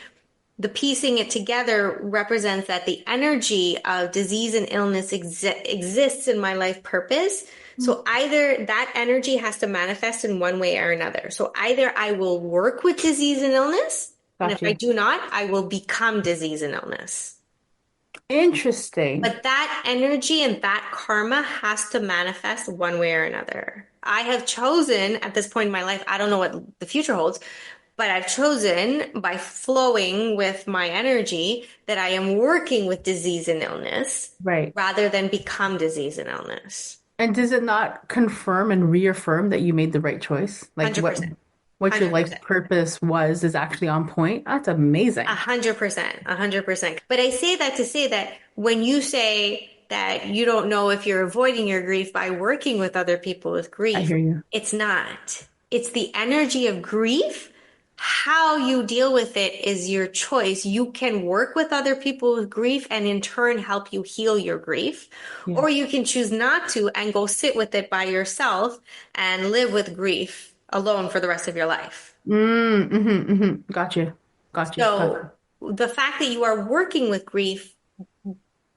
the piecing it together represents that the energy of disease and illness exists in my life purpose. So either that energy has to manifest in one way or another. So either I will work with disease and illness, and if I do not, I will become disease and illness. Interesting. But that energy and that karma has to manifest one way or another. I have chosen at this point in my life, I don't know what the future holds, but I've chosen by flowing with my energy that I am working with disease and illness rather than become disease and illness. And does it not confirm and reaffirm that you made the right choice? Like 100%. what your life's purpose is actually on point? That's amazing. 100%. 100%. But I say that to say that when you say that you don't know if you're avoiding your grief by working with other people with grief, I hear you. It's not. It's the energy of grief. How you deal with it is your choice. You can work with other people with grief and in turn help you heal your grief. Yeah. Or you can choose not to and go sit with it by yourself and live with grief alone for the rest of your life. Got you. So the fact that you are working with grief,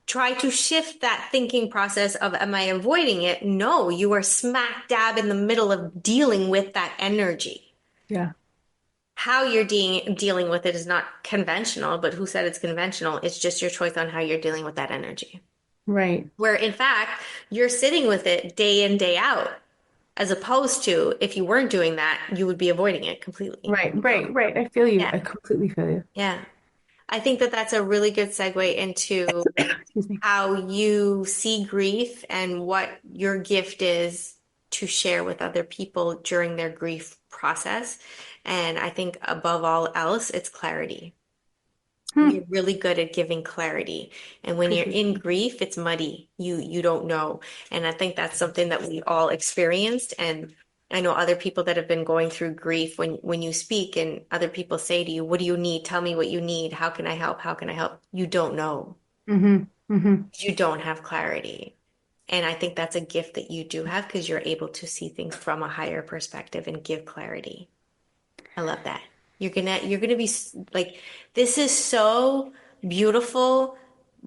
try to shift that thinking process of, am I avoiding it? No, you are smack dab in the middle of dealing with that energy. Yeah. How you're dealing with it is not conventional, but who said it's conventional? It's just your choice on how you're dealing with that energy. Right. Where in fact, you're sitting with it day in, day out, as opposed to if you weren't doing that, you would be avoiding it completely. Right. I feel you. Yeah. I completely feel you. Yeah. I think that that's a really good segue into Excuse me. how you see grief and what your gift is to share with other people during their grief process. And I think above all else, it's clarity. You're really good at giving clarity. And when you're Appreciate in grief, it's muddy. You don't know. And I think that's something that we all experienced. And I know other people that have been going through grief when you speak and other people say to you, what do you need? Tell me what you need. How can I help? How can I help? You don't know. You don't have clarity. And I think that's a gift that you do have because you're able to see things from a higher perspective and give clarity. I love that. You're gonna be like, this is so beautiful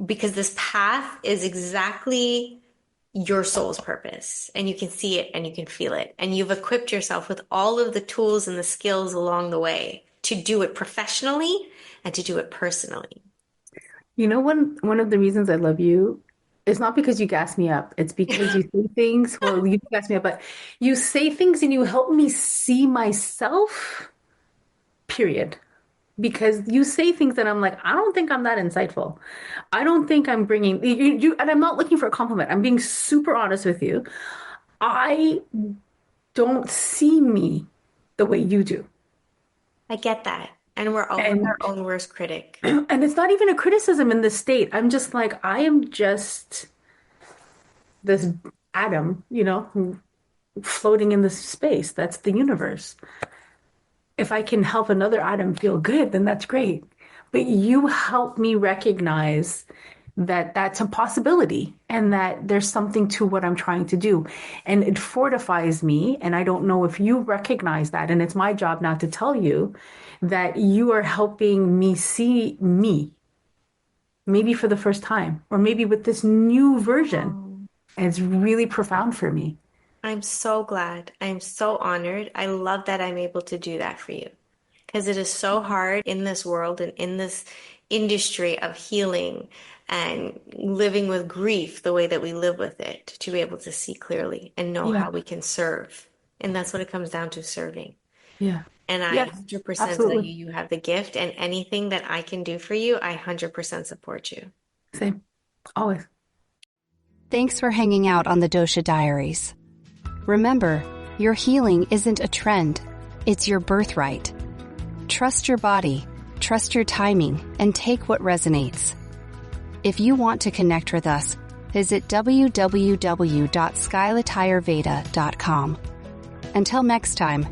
because this path is exactly your soul's purpose, and you can see it and you can feel it, and you've equipped yourself with all of the tools and the skills along the way to do it professionally and to do it personally. You know, one of the reasons I love you is not because you gas me up. It's because you say things, well, you gas me up, but you say things and you help me see myself, period. Because you say things that I'm like, I don't think I'm that insightful. I don't think I'm bringing you, and I'm not looking for a compliment. I'm being super honest with you. I don't see me the way you do. I get that. And we're all And our own worst critic. and it's not even a criticism in this state. I'm just like, I am just this atom, floating in this space. That's the universe. If I can help another atom feel good, then that's great. But you help me recognize that that's a possibility and that there's something to what I'm trying to do. And it fortifies me. And I don't know if you recognize that. And it's my job now to tell you that you are helping me see me, maybe for the first time, or maybe with this new version. And it's really profound for me. I'm so glad. I'm so honored. I love that I'm able to do that for you because it is so hard in this world and in this industry of healing and living with grief the way that we live with it to be able to see clearly and know how we can serve. And that's what it comes down to, serving. Yeah. And I Yes, 100% tell absolutely. you have the gift, and anything that I can do for you, I 100% support you. Same. Always. Thanks for hanging out on the Dosha Diaries. Remember, your healing isn't a trend, it's your birthright. Trust your body, trust your timing, and take what resonates. If you want to connect with us, visit www.skylatayurveda.com. Until next time,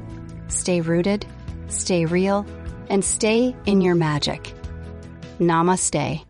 stay rooted, stay real, and stay in your magic. Namaste.